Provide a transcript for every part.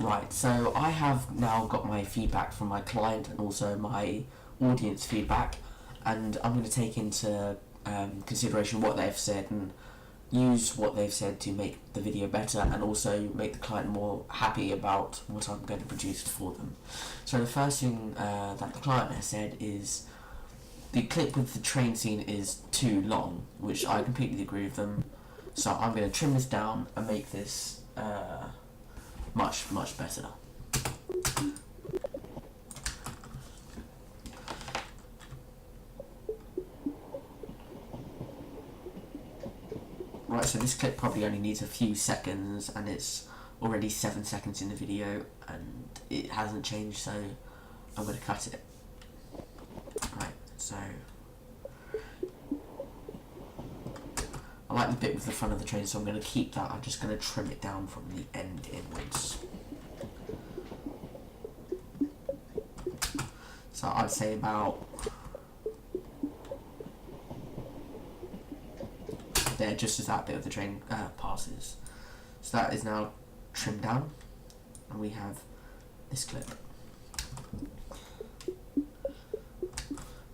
Right, so I have now got my feedback from my client and also my audience feedback, and I'm going to take into consideration what they've said and use what they've said to make the video better and also make the client more happy about what I'm going to produce for them. So the first thing that the client has said is the clip with the train scene is too long, which I completely agree with them. So I'm going to trim this down and make this much better. Right, so this clip probably only needs a few seconds and it's already 7 seconds in the video and it hasn't changed, so I'm going to cut it. Right, so I like the bit with the front of the train, so I'm going to keep that. I'm just going to trim it down from the end inwards. So I'd say about there, just as that bit of the train passes. So that is now trimmed down, and we have this clip.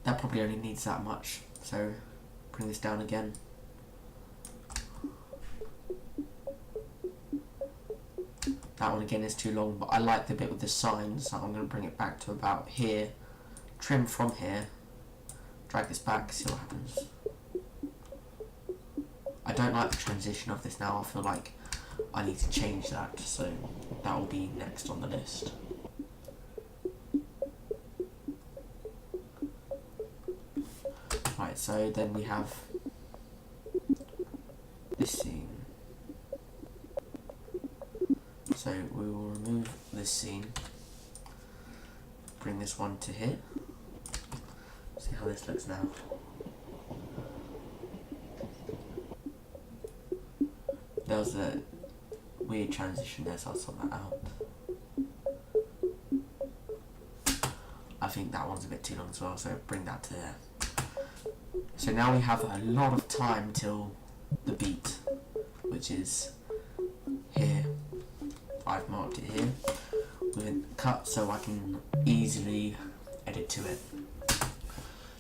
That probably only needs that much, so bring this down again. That one again is too long, but I like the bit with the signs, so I'm going to bring it back to about here, trim from here, drag this back, see what happens. I don't like the transition of this now. I feel like I need to change that, so that will be next on the list. Right, so then we have this scene. So we will remove this scene, bring this one to here, see how this looks now. There was a weird transition there, so I'll sort that out. I think that one's a bit too long as well, so bring that to there. So now we have a lot of time till the beat, which is here. I've marked it here with cut so I can easily edit to it.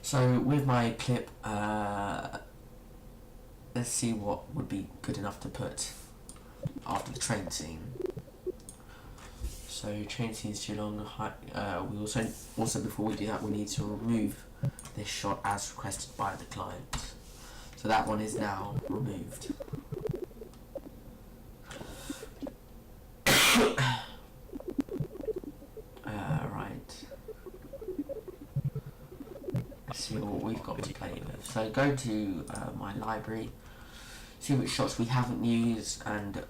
So with my clip, let's see what would be good enough to put after the train scene. So train scene is too long. We also before we do that, we need to remove this shot as requested by the client. So that one is now removed. Right. Let's see what we've got to play with. So go to my library, see which shots we haven't used, and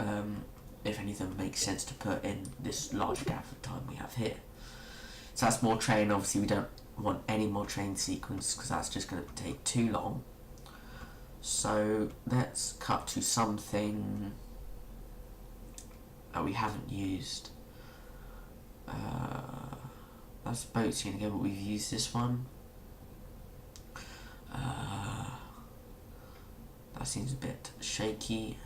if any of them make sense to put in this large gap of time we have here. So that's more train. Obviously we don't want any more train sequence because that's just going to take too long. So let's cut to something that we haven't used. That's boat scene again, but we've used this one. That seems a bit shaky.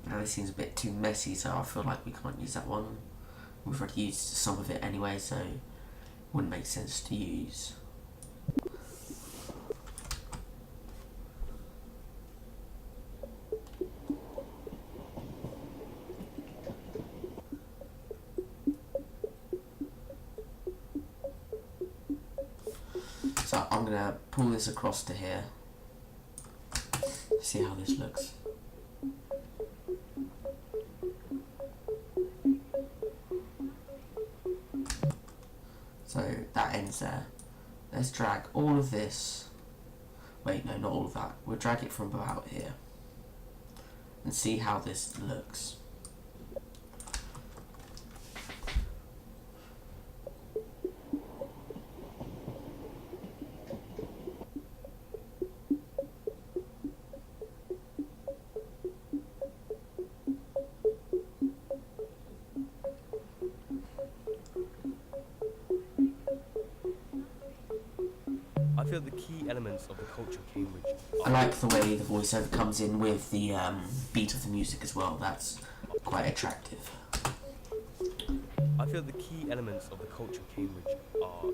Now this seems a bit too messy, so I feel like we can't use that one. We've already used some of it anyway, so it wouldn't make sense to use. So I'm going to pull this across to here, see how this looks. So that ends there. Let's drag all of this, wait no, not all of that, we'll drag it from about here and see how this looks. feel the key elements of the culture of Cambridge I like the way the voiceover comes in with the beat of the music as well. That's quite attractive. I feel the key elements of the culture of Cambridge are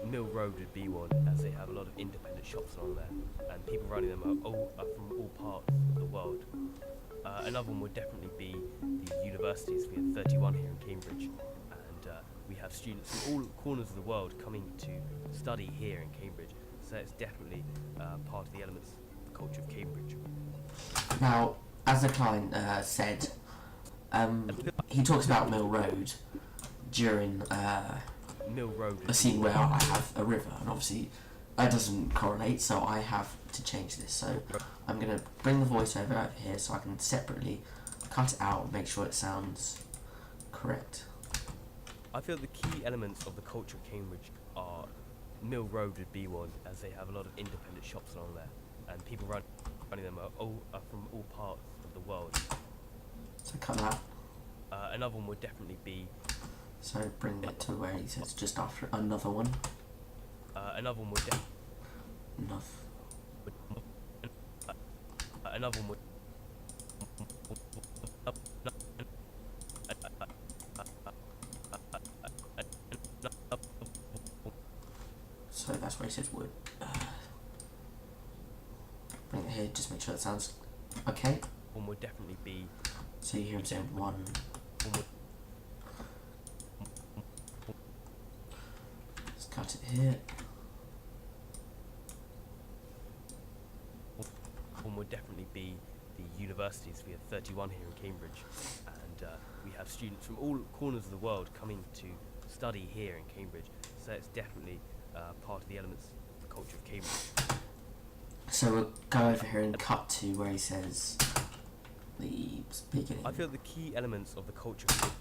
Mill Road would be one, as they have a lot of independent shops along there, and people running them are from all parts of the world. Another one would definitely be the universities. We have 31 here in Cambridge, and we have students from all corners of the world coming to study here in Cambridge. So it's definitely part of the elements of the culture of Cambridge. Now, as the client said, he talks about Mill Road during Mill Road a scene where I have a river, and obviously that doesn't correlate, so I have to change this. So I'm going to bring the voiceover over here so I can separately cut it out and make sure it sounds correct. I feel the key elements of the culture of Cambridge are Mill Road would be one, as they have a lot of independent shops along there, and people running them are from all parts of the world. So cut that. Another one would definitely be. So bring it to where he says just after another one. Another one would. Enough. Another one would. So that's where he says would. Bring it here, just make sure it sounds okay. One would definitely be. So you hear him saying one. Let's cut it here. One would definitely be the universities. We have 31 here in Cambridge, and we have students from all corners of the world coming to study here in Cambridge. So it's definitely part of the elements of the culture of Cambridge. So we'll go over here and cut to where he says the beginning. I feel the key elements of the culture of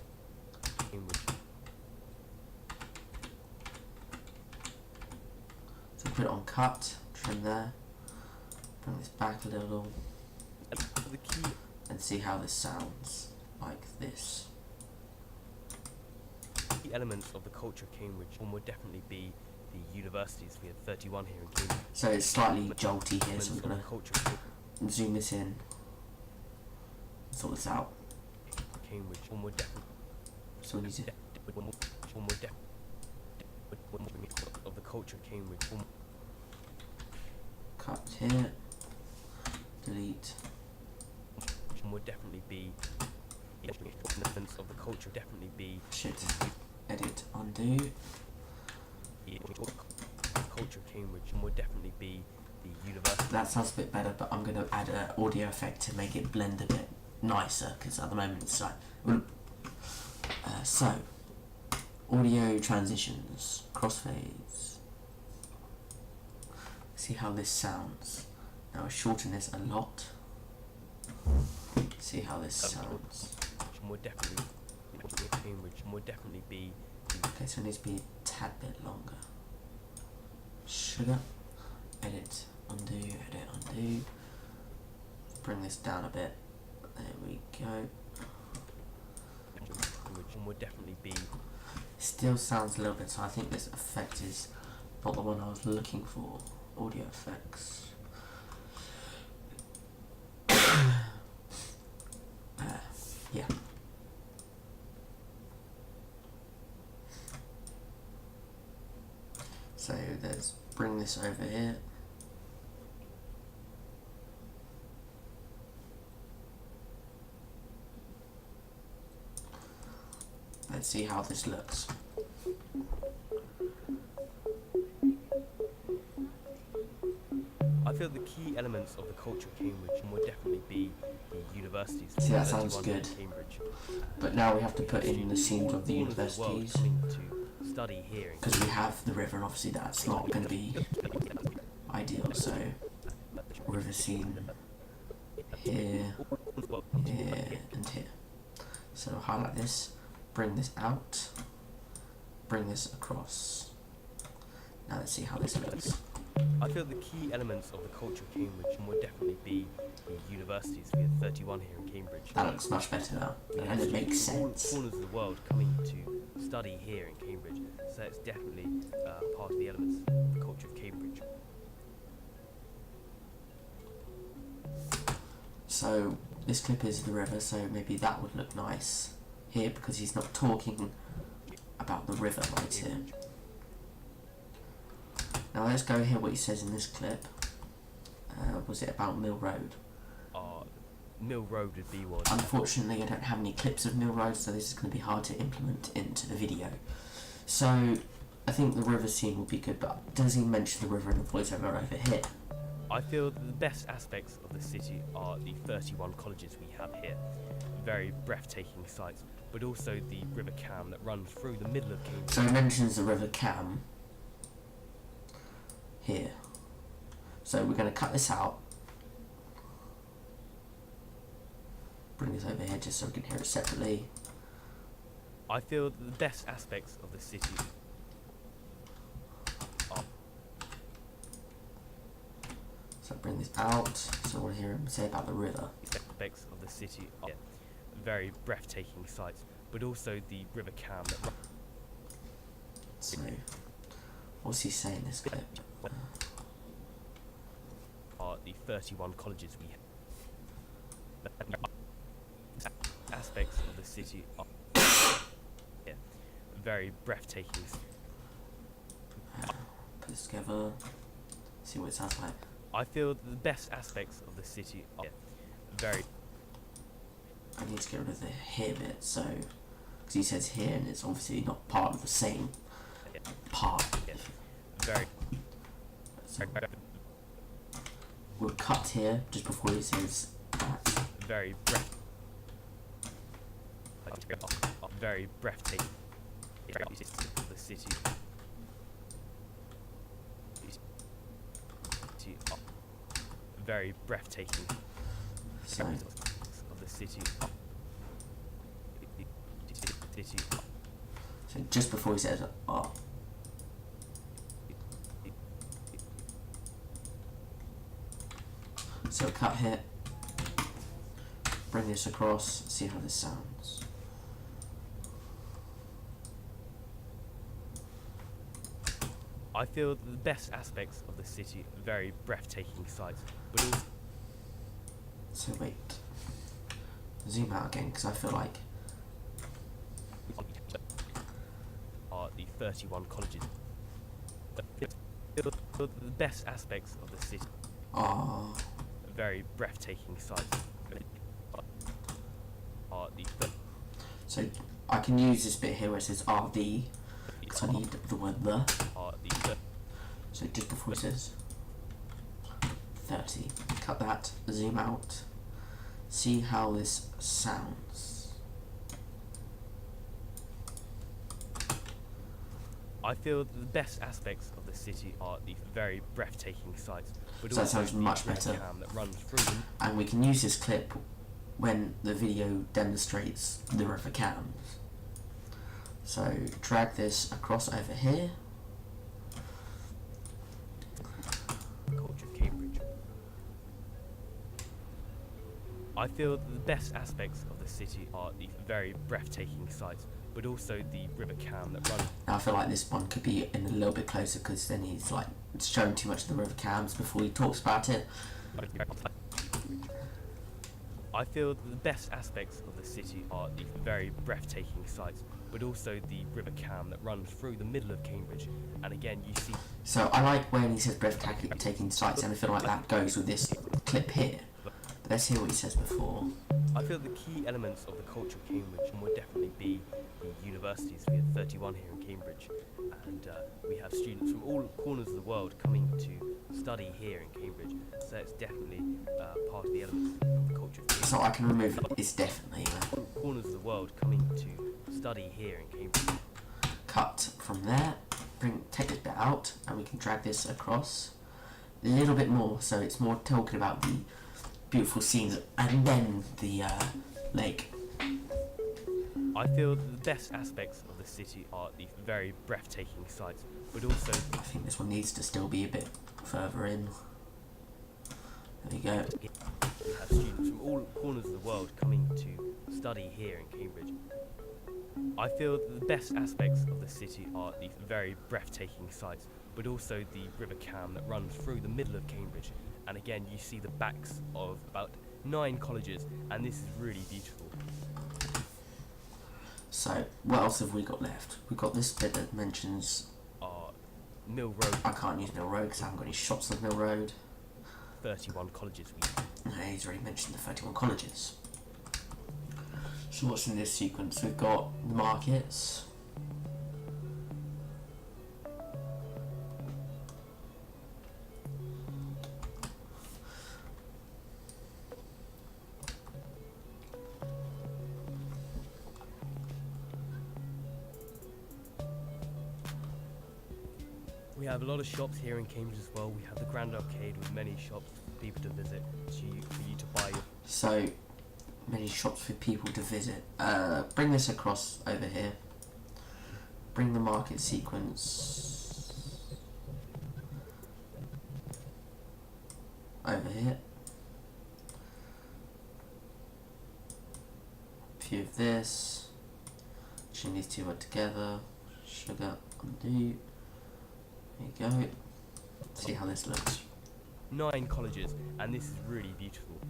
Cambridge. So put it on cut, trim there, bring this back a little, The key and see how this sounds like this. elements of the culture of Cambridge. One would definitely be the universities. We have 31 here in Cambridge. So it's slightly jolty here, so we're going culture to zoom this in, sort this out. Cambridge. One would definitely. So we need to One would definitely. Of the culture of Cambridge. cut here, delete. One would definitely be. Elements of the culture definitely be. Shit. Edit, undo. Culture of Cambridge. One would definitely be the university. That sounds a bit better, but I'm going to add an audio effect to make it blend a bit nicer, because at the moment it's like... so, audio transitions, crossfades. See how this sounds. Now I shorten this a lot. See how this sounds. Would definitely Cambridge would definitely be. Okay, so it needs to be a tad bit longer. Sugar. Edit, undo, edit, undo. Bring this down a bit. There we go. Cambridge would definitely be. Still sounds a little bit, so I think this effect is not the one I was looking for. Audio effects. Yeah. So let's bring this over here. Let's see how this looks. I feel the key elements of the culture of Cambridge would definitely be the universities. See, that sounds good. Cambridge. But now we have to put in the scenes of the universities. To study here. Because we have the river, and obviously that's not going to be ideal. So, river scene here, here, and here. So highlight this, bring this out, bring this across. Now let's see how this looks. I feel the key elements of the culture of Cambridge would definitely be the universities. We have 31 here in Cambridge. That looks much better now, and it makes sense. All corners of the world coming to study here in Cambridge, so it's definitely part of the elements of the culture of Cambridge. So this clip is the river, so maybe that would look nice here because he's not talking about the river right here. Now let's go hear what he says in this clip. Was it about Mill Road? Mill Road would be one. Unfortunately, I don't have any clips of Mill Road, so this is going to be hard to implement into the video. So I think the river scene will be good, but does he mention the river in the voiceover over here? I feel that the best aspects of the city are the 31 colleges we have here. Very breathtaking sights, but also the River Cam that runs through the middle of Cambridge. So he mentions the River Cam here. So we're going to cut this out. Bring this over here just so we can hear it separately. I feel that the best aspects of the city are... So bring this out. So I want to hear him say about the river. aspects of the city are very breathtaking sights, but also the River Cam that runs... So what's he saying in this clip? Are the 31 colleges we have. Aspects of the city are very breathtaking. Put this together. See what it sounds like. I feel that the best aspects of the city are very... I need to get rid of the here bit, so because he says here and it's obviously not part of the same part. Very... So we'll cut here just before he says that. Very very breathtaking. The city. Very breathtaking. So Of the city. so just before he says oh. So cut here. Bring this across, see how this sounds. I feel that the best aspects of the city are very breathtaking sights, but also... So wait. Zoom out again, because I feel like... are the 31 colleges. The best aspects of the city Oh. are very breathtaking sights. Are the So I can use this bit here where it says RD, because I need the word the. So just before it says 30. Cut that, zoom out, see how this sounds. I feel that the best aspects of the city are the very breathtaking sights, but So that also sounds the much River better. Cam that runs through them. And we can use this clip when the video demonstrates the river cams. So drag this across over here. Culture of Cambridge. I feel that the best aspects of the city are the very breathtaking sights, but also the River Cam that runs. Now I feel like this one could be in a little bit closer because then he's like showing too much of the river cams before he talks about it. I feel that the best aspects of the city are the very breathtaking sights, but also the River Cam that runs through the middle of Cambridge. And again, you see... So I like when he says breathtaking sights, and I feel like that goes with this clip here. But let's hear what he says before. I feel the key elements of the culture of Cambridge would definitely be the universities. We have 31 here in Cambridge, and we have students from all corners of the world coming to study here in Cambridge. So it's definitely part of the elements of the culture of Cambridge. So I can remove it's definitely All corners of the world coming to study here in Cambridge. cut from there. Take this bit out, and we can drag this across a little bit more, so it's more talking about the beautiful scenes and then the lake. I feel that the best aspects of the city are the very breathtaking sights, but also... I think this one needs to still be a bit further in. There we go. We have students from all corners of the world coming to study here in Cambridge. I feel that the best aspects of the city are the very breathtaking sights, but also the River Cam that runs through the middle of Cambridge. And again, you see the backs of about 9 colleges, and this is really beautiful. So, what else have we got left? We've got this bit that mentions... Mill Road. I can't use Mill Road because I haven't got any shops on Mill Road. 31 colleges. He's already mentioned the 31 colleges. So what's in this sequence? We've got the markets. We have a lot of shops here in Cambridge as well. We have the Grand Arcade with many shops for people to visit, for you to buy. So, many shops for people to visit. Bring this across over here. Bring the market sequence over here. View of this. Chain these two together. Sugar, undo. There you go. See how this looks. 9 colleges, and this is really beautiful.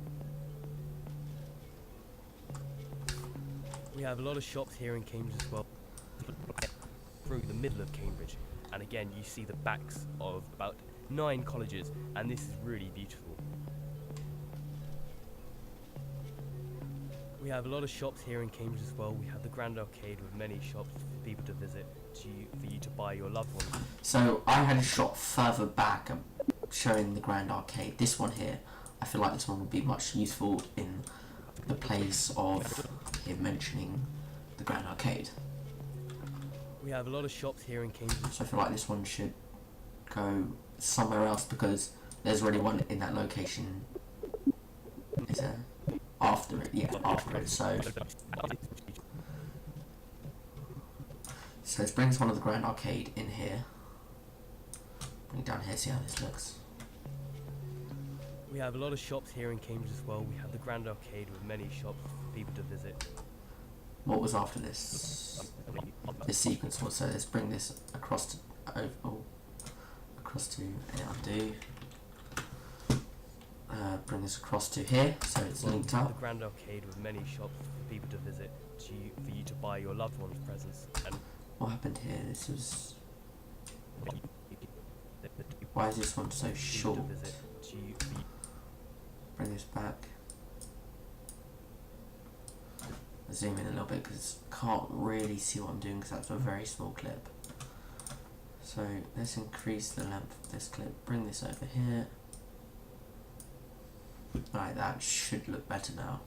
We have a lot of shops here in Cambridge as well. Through the middle of Cambridge, and again you see the backs of about 9 colleges, and this is really beautiful. We have a lot of shops here in Cambridge as well. We have the Grand Arcade with many shops for people to visit, for you to buy your loved ones. So I had a shot further back showing the Grand Arcade. This one here, I feel like this one would be much useful in the place of him mentioning the Grand Arcade. We have a lot of shops here in Cambridge. So I feel like this one should go somewhere else because there's already one in that location. Is there? After it, yeah, after it. So let's bring this one of the Grand Arcade in here. Bring it down here, see how this looks. We have a lot of shops here in Cambridge as well. We have the Grand Arcade with many shops for people to visit. What was after this? This sequence was, so let's bring this across to across to undo. Bring this across to here, so it's linked up. The Grand Arcade with many shops for people to visit, for you to buy your loved ones presents. And what happened here? This was. Why is this one so short? Bring this back. Zoom in a little bit because can't really see what I'm doing because that's a very small clip. So let's increase the length of this clip. Bring this over here. Right, that should look better now.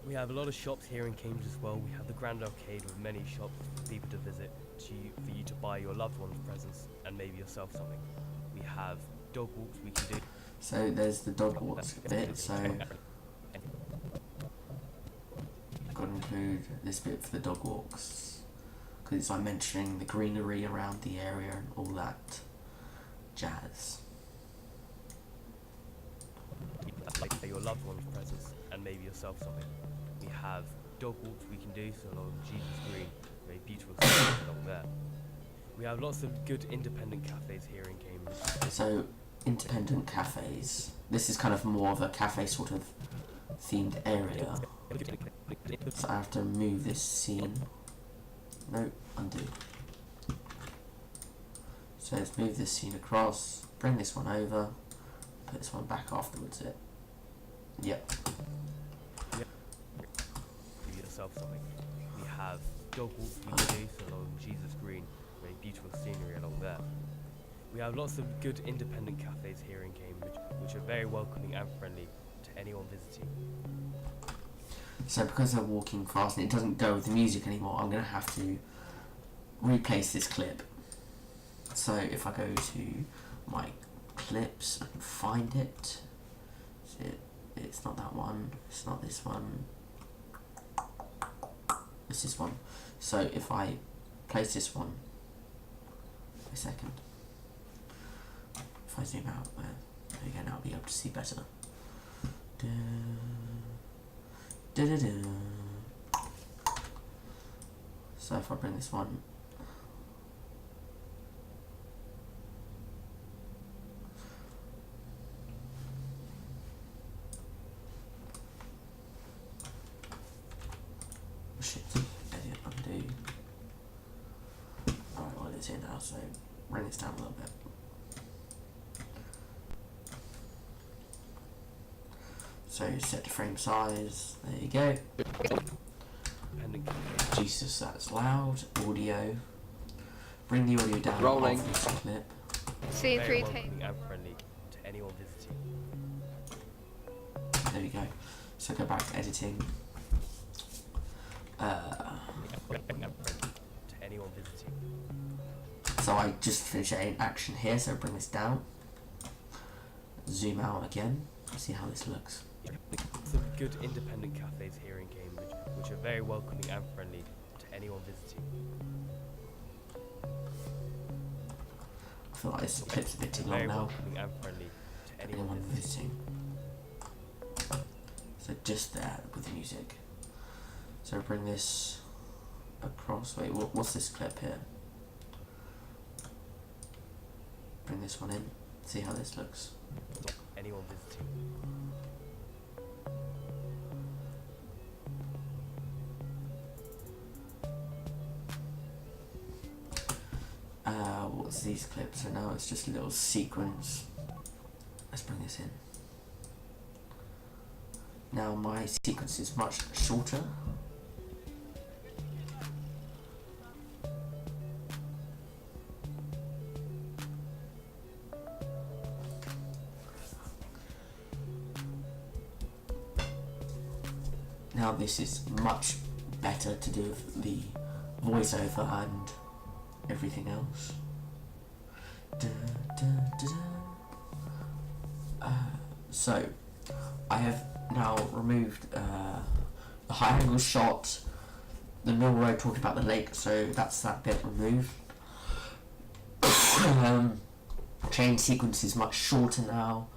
We have a lot of shops here in Cambridge as well. We have the Grand Arcade with many shops for people to visit, for you to buy your loved ones presents and maybe yourself something. We have dog walks we can do. So there's the dog walks bit, so I've got to include this bit for the dog walks because it's like mentioning the greenery around the area and all that jazz. Your loved ones presents and maybe yourself something. We have dog walks we can do so along Jesus Green, very beautiful stuff along there. We have lots of good independent cafes here in Cambridge. So independent cafes. This is kind of more of a cafe sort of themed area. So I have to move this scene. No, undo. So let's move this scene across, bring this one over, put this one back afterwards. Yep. Give yourself something. We have dog walks we can do so along Jesus Green, very beautiful scenery along there. We have lots of good independent cafes here in Cambridge, which are very welcoming and friendly to anyone visiting. So because they're walking fast and it doesn't go with the music anymore, I'm going to have to replace this clip. So if I go to my clips and find it, it's not that one, it's not this one, it's this one. So if I place this one, a second, if I zoom out, again I'll be able to see better. So if I bring this one, here now, so bring this down a little bit. So set the frame size, there you go. Jesus, that's loud. Audio. Bring the audio down. Rolling. Off this clip. C3 Very tape. welcoming and friendly to anyone visiting. There we go. So go back to editing. Welcoming and friendly to anyone visiting. So I just finished an action here, so bring this down. Zoom out again. See how this looks. Some good independent cafes here in Cambridge, which are very welcoming and friendly to anyone visiting. I feel like this clip's a bit too long Very now. welcoming and friendly to anyone Anyone visiting. visiting. So just there with the music. So bring this across. Wait, what's this clip here? Bring this one in. See how this looks. Anyone visiting. What's these clips? So now it's just a little sequence. Let's bring this in. Now my sequence is much shorter. Now this is much better to do with the voiceover and everything else. So I have now removed the high angle shot, the Mill Road talking about the lake, so that's that bit removed. Chain sequence is much shorter now.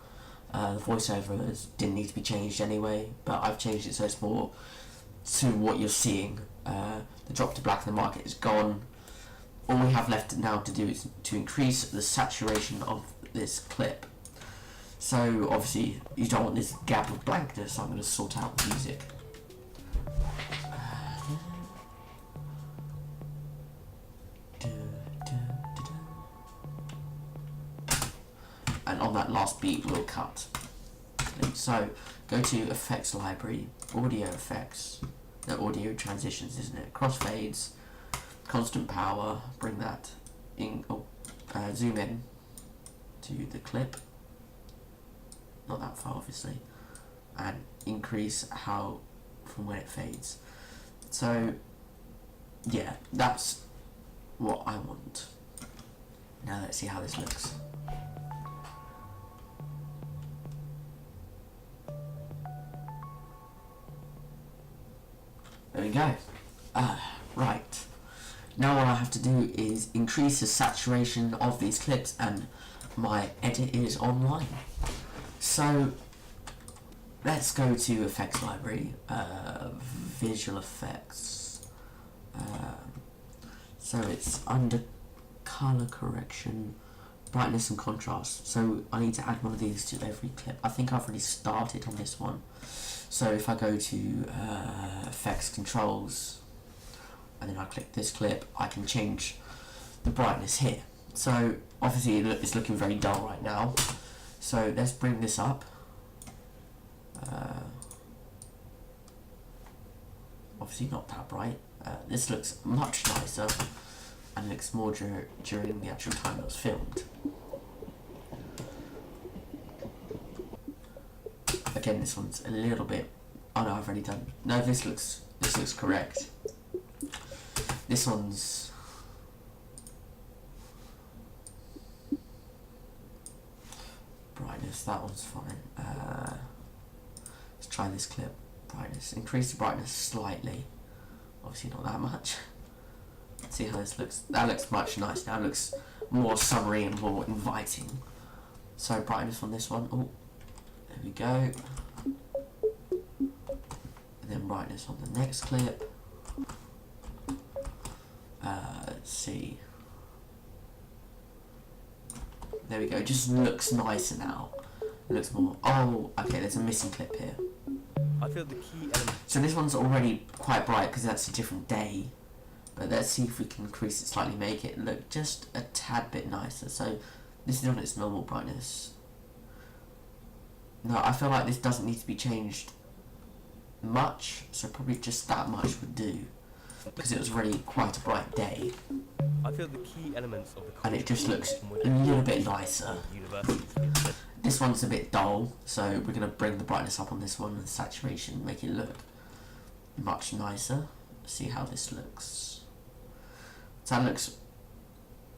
The voiceover didn't need to be changed anyway, but I've changed it so it's more to what you're seeing. The drop to black in the market is gone. All we have left now to do is to increase the saturation of this clip. So obviously you don't want this gap of blankness, so I'm going to sort out the music. And on that last beat we'll cut. So go to Effects Library, Audio Effects, the audio transitions, isn't it? Crossfades, constant power, bring that in, zoom in to the clip, not that far obviously, and increase how from when it fades. So yeah, that's what I want. Now let's see how this looks. There we go. Right. Now all I have to do is increase the saturation of these clips, and my edit is online. So let's go to Effects Library, Visual Effects. So it's under Color Correction, Brightness and Contrast. So I need to add one of these to every clip. I think I've already started on this one. So if I go to Effects Controls, and then I click this clip, I can change the brightness here. So obviously it's looking very dull right now. So let's bring this up. Obviously not that bright. This looks much nicer and looks more during the actual time it was filmed. Again, this one's a little bit. Oh no, I've already done. No, this looks correct. This one's brightness. That one's fine. Let's try this clip. Brightness. Increase the brightness slightly. Obviously not that much. See how this looks. That looks much nicer. Now it looks more summery and more inviting. So brightness on this one. Oh, there we go. And then brightness on the next clip. Let's see. There we go. Just looks nicer now. It looks more. Oh, okay. There's a missing clip here. I feel the key element. So this one's already quite bright because that's a different day. But let's see if we can increase it slightly, make it look just a tad bit nicer. So this is on its normal brightness. No, I feel like this doesn't need to be changed much, so probably just that much would do, because it was already quite a bright day. I feel the key elements of the And it just looks culture a little bit nicer. universities. This one's a bit dull, so we're going to bring the brightness up on this one and saturation, make it look much nicer. See how this looks. So that looks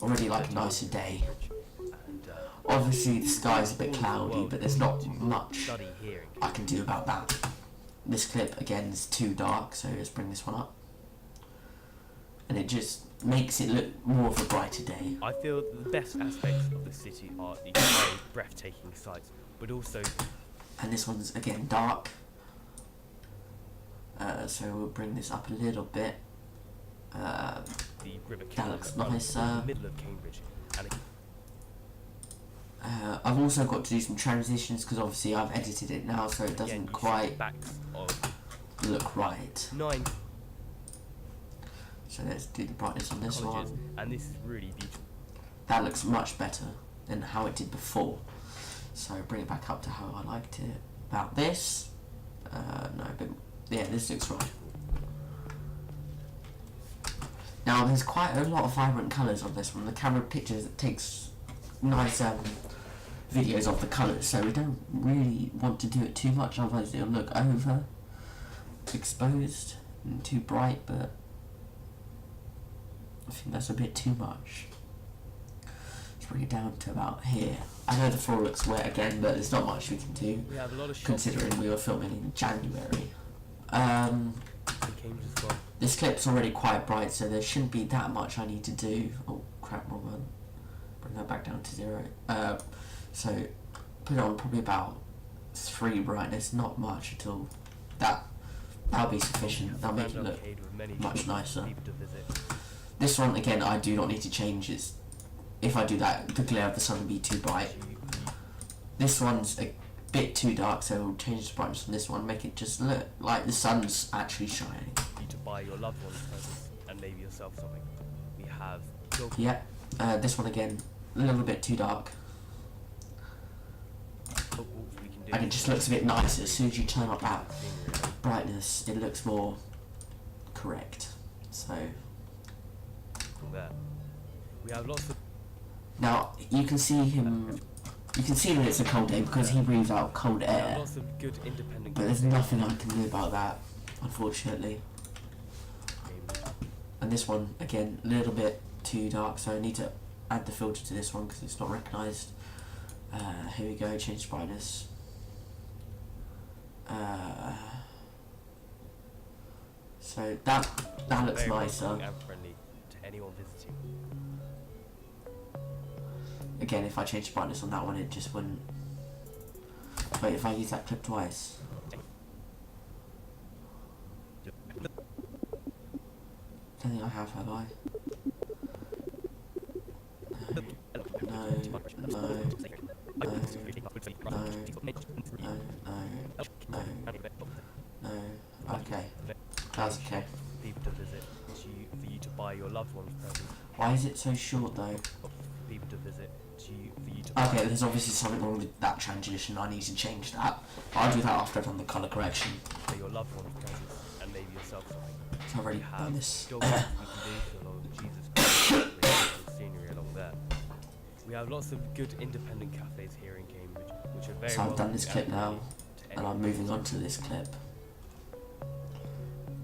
already like a nicer day. And, Obviously the sky's a bit cloudy, but there's not much study hearing. I can do about that. This clip again is too dark, so let's bring this one up. And it just makes it look more of a brighter day. I feel that the best aspects of the city are the very breathtaking sights, but also And this one's again dark. So we'll bring this up a little bit. the River Cam looks that runs nicer. in the middle of Cambridge. And I've also got to do some transitions because obviously I've edited it now, so it again, doesn't you see quite the backs of look right. 9 So let's do the brightness on this colleges, one. and this is really beautiful. That looks much better than how it did before. So bring it back up to how I liked it. About this, no, but yeah, this looks right. Now there's quite a lot of vibrant colours on this one. The camera pictures takes nice videos of the colours, so we don't really want to do it too much, otherwise it'll look over exposed and too bright, but I think that's a bit too much. Let's bring it down to about here. I know the floor looks wet again, but there's not much we can do We have a lot of shops considering we were filming in January. in Cambridge as well. This clip's already quite bright, so there shouldn't be that much I need to do. Oh crap, wrong one. Bring that back down to 0. So put it on probably about 3 brightness, not much at all. That'll be sufficient. That'll make it Grand look Arcade with many much shops nicer. for people to visit. This one again, I do not need to change. It's, if I do that, the glare of the sun will be too bright. This one's a bit too dark, so we'll change the brightness on this one, make it just look like the sun's actually shining. For you to buy your loved ones presents and maybe yourself something. We have your Yep. This one again, a little bit too dark. walks we can do. And it just looks a bit nicer. As soon as you turn up that brightness, it looks more correct. So From there. We have lots of now you can see him. You can see that it's a cold day because he breathes out cold we have air. lots of good independent But there's cafes nothing I can do about that, unfortunately. in Cambridge. And this one again, a little bit too dark, so I need to add the filter to this one because it's not recognised. Here we go, change brightness. So that looks Very nicer. welcoming and friendly to anyone visiting. Again, if I change the brightness on that one, it just wouldn't. Wait, if I use that clip twice. I don't think I have I? No, okay. That's okay. People to visit, for you to buy your loved ones presents. Why is it so short though? People to visit, for you to buy. Okay, there's obviously something wrong with that transition. I need to change that. I'll do that after I've done the colour correction. For your loved ones presents and maybe yourself something. So I've already We done have this. your walks we can do along Jesus Christ and scenery along there. We have lots of good independent cafes here in Cambridge, which are very So I've done this welcoming clip now, and friendly to and I'm anyone moving on to this clip.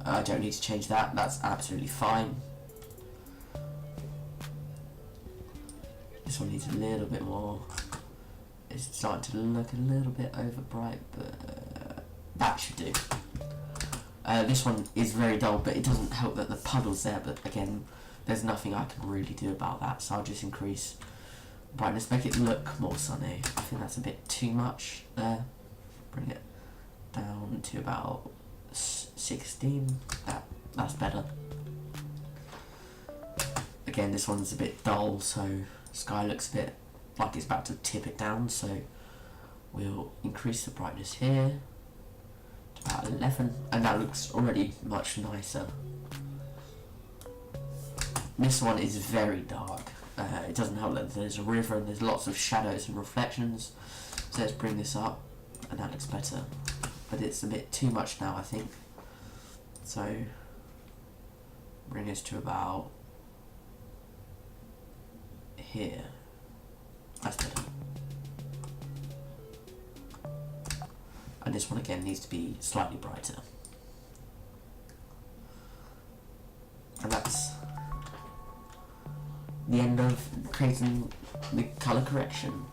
I don't need to change that. That's absolutely fine. This one needs a little bit more. It's starting to look a little bit over bright, but that should do. This one is very dull, but it doesn't help that the puddle's there. But again, there's nothing I can really do about that, so I'll just increase brightness, make it look more sunny. I think that's a bit too much there. Bring it down to about 16. That's better. Again, this one's a bit dull, so sky looks a bit like it's about to tip it down, so we'll increase the brightness here to about 11, and that looks already much nicer. This one is very dark. It doesn't help that there's a river and there's lots of shadows and reflections. So let's bring this up, and that looks better. But it's a bit too much now, I think. So bring this to about here. That's better. And this one again needs to be slightly brighter. And that's the end of creating the colour correction.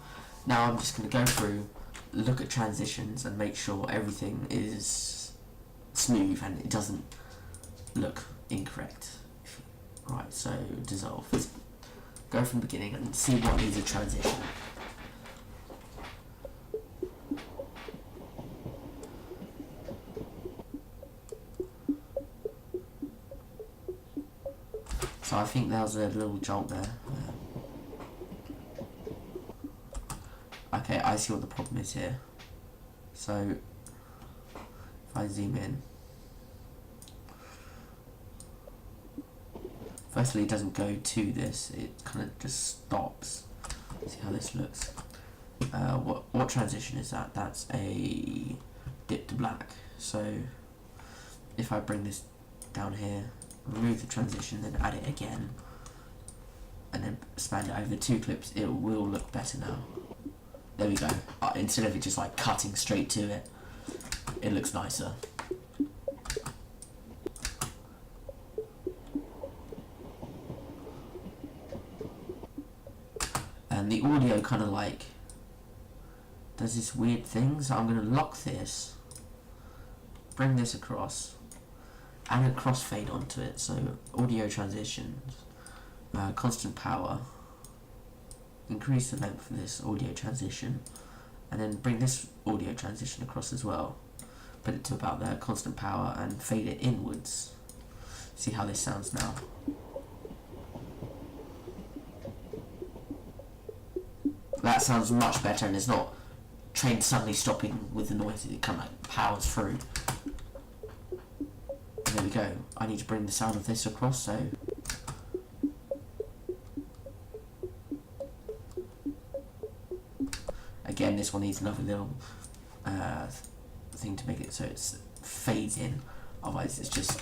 Now I'm just going to go through, look at transitions and make sure everything is smooth and it doesn't look incorrect. Right, so dissolve. Let's go from the beginning and see what needs a transition. So I think there was a little jolt there. Okay, I see what the problem is here. So if I zoom in, firstly it doesn't go to this, it kind of just stops. See how this looks. What transition is that? That's a dip to black. So if I bring this down here, remove the transition, then add it again, and then span it over 2 clips, it will look better now. There we go. Instead of it just like cutting straight to it, it looks nicer. And the audio kind of like does this weird thing, so I'm going to lock this, bring this across, add a crossfade onto it, so audio transitions, constant power, increase the length of this audio transition, and then bring this audio transition across as well, put it to about there, constant power, and fade it inwards. See how this sounds now. That sounds much better, and it's not train suddenly stopping with the noise, it kind of like powers through. There we go. I need to bring the sound of this across, so again this one needs another little thing to make it so it fades in, otherwise it's just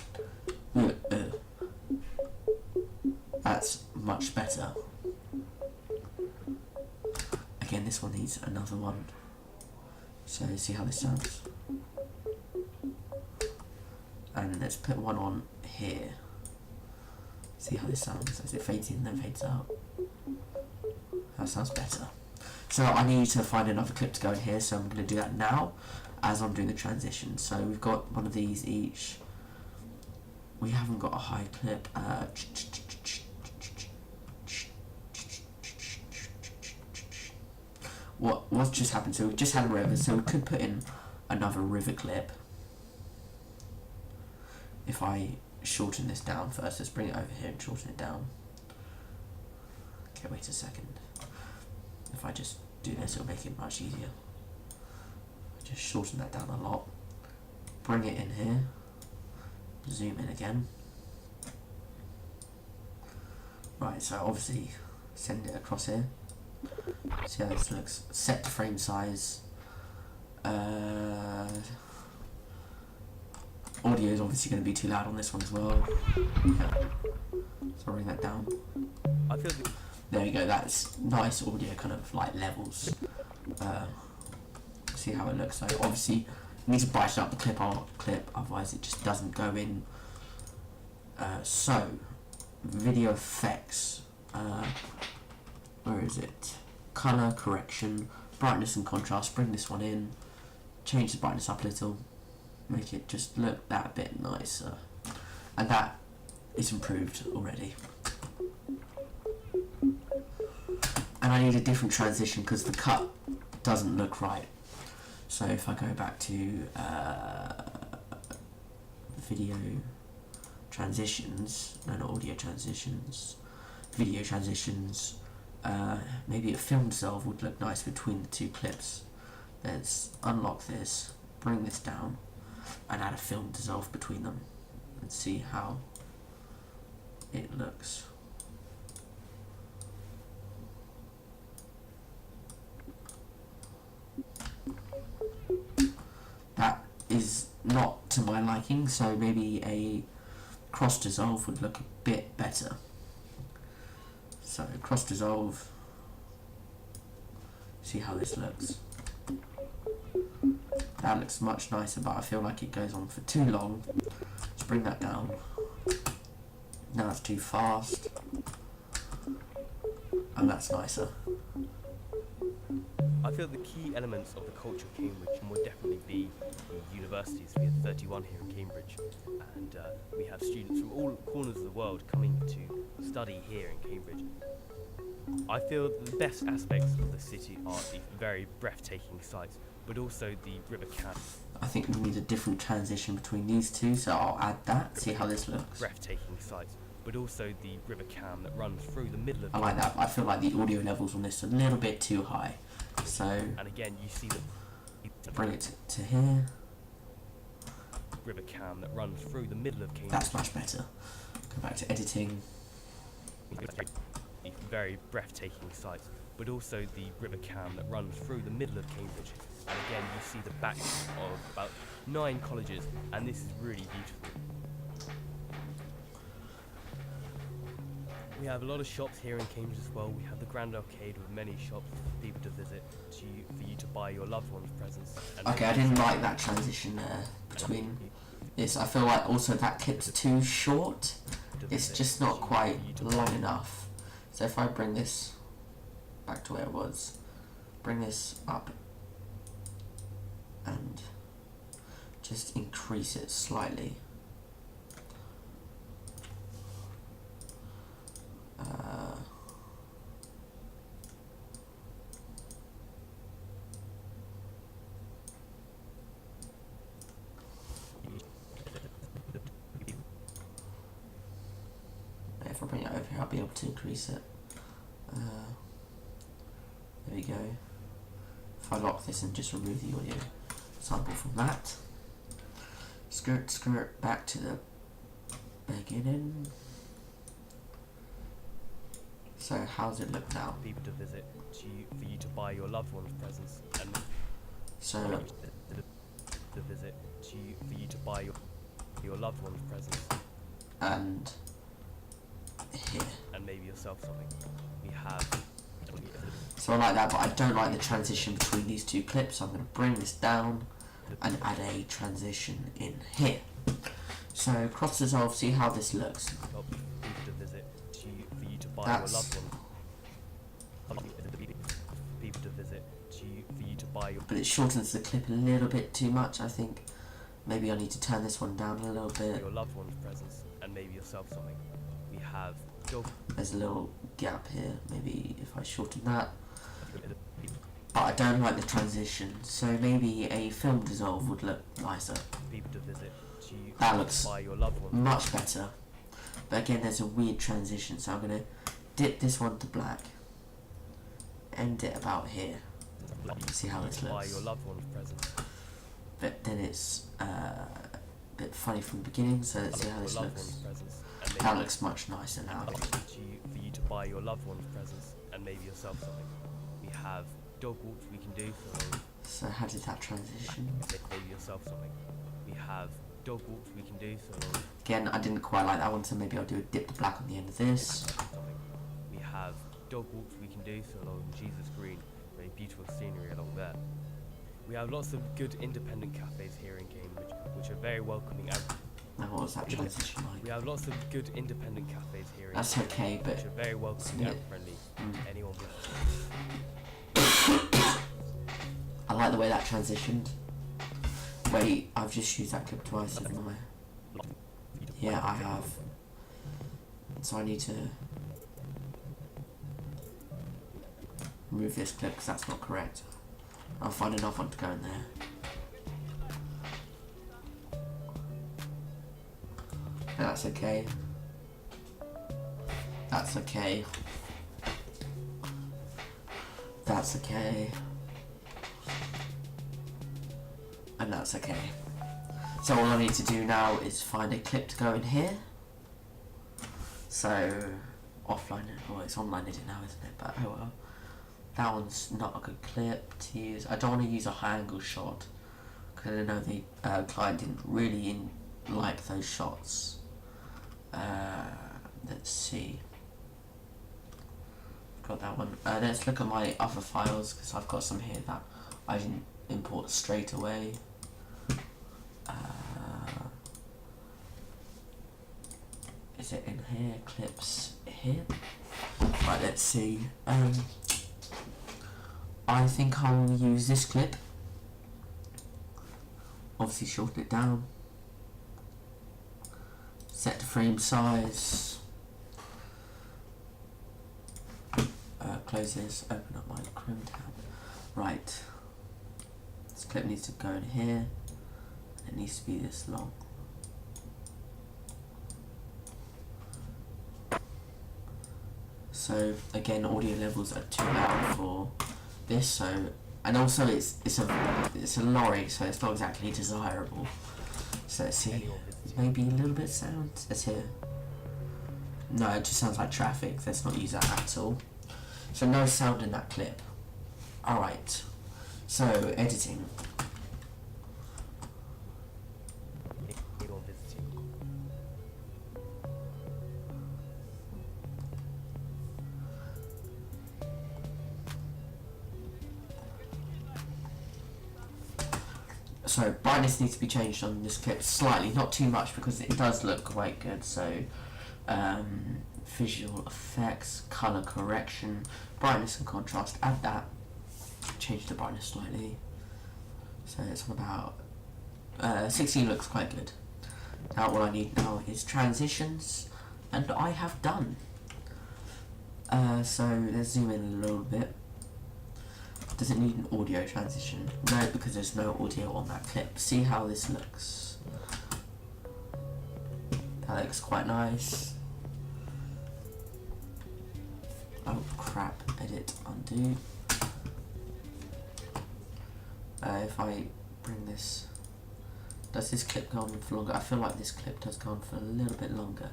that's much better. Again this one needs another one, so see how this sounds. And let's put one on here. See how this sounds as it fades in then fades out. That sounds better. So I need to find another clip to go in here, so I'm going to do that now as I'm doing the transition. So we've got one of these each. We haven't got a high clip. What's just happened? So we just had a river, so we could put in another river clip. If I shorten this down first, let's bring it over here and shorten it down. Okay, wait a second. If I just do this, it'll make it much easier. Just shorten that down a lot. Bring it in here. Zoom in again. Right, so obviously send it across here. See how this looks. Set the frame size. Audio is obviously going to be too loud on this one as well. Yeah. So bring that down. I feel there we go, that's nice audio kind of like levels. See how it looks. So obviously you need to brighten up the clip, otherwise it just doesn't go in. So video effects, where is it? Color correction, brightness and contrast, bring this one in, change the brightness up a little, make it just look that bit nicer, and that is improved already. And I need a different transition because the cut doesn't look right. So if I go back to video transitions, no, not audio transitions, video transitions, maybe a film dissolve would look nice between the 2 clips. Let's unlock this, bring this down, and add a film dissolve between them and see how it looks. to my liking, so maybe a cross dissolve would look a bit better. So cross dissolve, see how this looks. That looks much nicer, but I feel like it goes on for too long. Let's bring that down. Now it's too fast. And that's nicer. I feel the key elements of the culture of Cambridge would definitely be the universities. We have 31 here in Cambridge, and we have students from all corners of the world coming to study here in Cambridge. I feel the best aspects of the city are the very breathtaking sights, but also the River Cam. I think we need a different transition between these two, so I'll add that, see how this looks. Breathtaking sights, but also the River Cam that runs through the middle of. I like that, but I feel like the audio levels on this are a little bit too high. So, and again, you see the bring it to here. River Cam that runs through the middle of Cambridge. That's much better. Go back to editing. The very breathtaking sights, but also the River Cam that runs through the middle of Cambridge. And again, you see the backs of about 9 colleges, and this is really beautiful. We have a lot of shops here in Cambridge as well. We have the Grand Arcade with many shops for people to visit, for you to buy your loved ones presents. Okay, I didn't like that transition there between this. I feel like also that clip's too short. It's just not quite long enough. So if I bring this back to where it was, bring this up and just increase it slightly. If I bring it over here, I'll be able to increase it. There we go. If I lock this and just remove the audio sample from that, skirt back to the beginning. So how does it look now? People to visit, for you to buy your loved ones presents, and so to visit, for you to buy your loved ones presents, and here. And maybe yourself something. We have. So I like that, but I don't like the transition between these two clips. So I'm going to bring this down and add a transition in here. So cross dissolve, see how this looks. People to visit, for you to buy That's your loved ones. People to visit, for you to buy your. But it shortens the clip a little bit too much. I think maybe I need to turn this one down a little bit. Your loved ones presents, and maybe yourself something. We have. There's a little gap here. Maybe if I shorten that. But I don't like the transition, so maybe a film dissolve would look nicer. People to visit, that looks buy your loved ones. Much better. But again, there's a weird transition, so I'm going to dip this one to black. End it about here. See how this looks. Buy your loved ones presents. But then it's a bit funny from the beginning, so let's see how this looks. That looks much nicer now. For you to buy your loved ones presents, and maybe yourself something. We have dog walks we can do for. So how did that transition? Maybe yourself something. We have dog walks we can do so. Again, I didn't quite like that one, so maybe I'll do a dip to black on the end of this. We have dog walks we can do so along Jesus Green. Very beautiful scenery along there. We have lots of good independent cafes here in Cambridge, which are very welcoming. Now what was that transition like? We have lots of good independent cafes here in That's Cambridge, okay, but which are very welcoming and friendly. Anyone with. I like the way that transitioned. Wait, I've just used that clip twice, haven't I? Yeah, I have. So I need to remove this clip because that's not correct. I'll find another one to go in there. That's okay. That's okay. That's okay. And that's okay. So all I need to do now is find a clip to go in here. So offline it, well it's online edit now, isn't it? But oh well. That one's not a good clip to use. I don't want to use a high angle shot because I know the client didn't really like those shots. Let's see. Got that one. Let's look at my other files, because I've got some here that I didn't import straight away. Is it in here? Clips here? Right, let's see. I think I'll use this clip. Obviously shorten it down. Set the frame size. Close this, open up my Chrome tab. Right. This clip needs to go in here. It needs to be this long. So again, audio levels are too loud for this. So, and also it's a lorry, so it's not exactly desirable. So let's see, maybe a little bit of sound. Let's hear. No, it just sounds like traffic. Let's not use that at all. So no sound in that clip. All right. So editing. So brightness needs to be changed on this clip slightly, not too much, because it does look quite good. So visual effects, color correction, brightness and contrast, add that, change the brightness slightly. So it's on about 16, looks quite good. Now what I need now is transitions, and I have done. So let's zoom in a little bit. Does it need an audio transition? No, because there's no audio on that clip. See how this looks. That looks quite nice. Oh crap, edit, undo. If I bring this, does this clip go on for longer? I feel like this clip does go on for a little bit longer.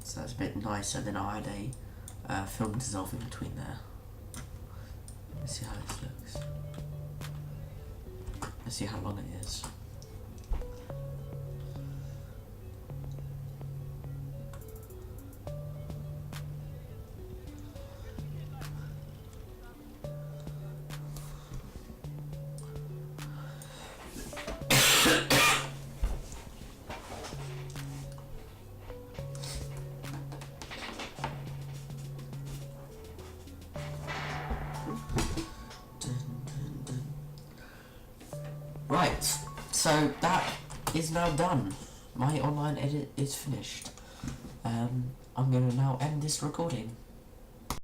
So that's a bit nicer. Then I'll add a film dissolve in between there. Let's see how this looks. Let's see how long it is. Right, so that is now done. My online edit is finished. I'm going to now end this recording.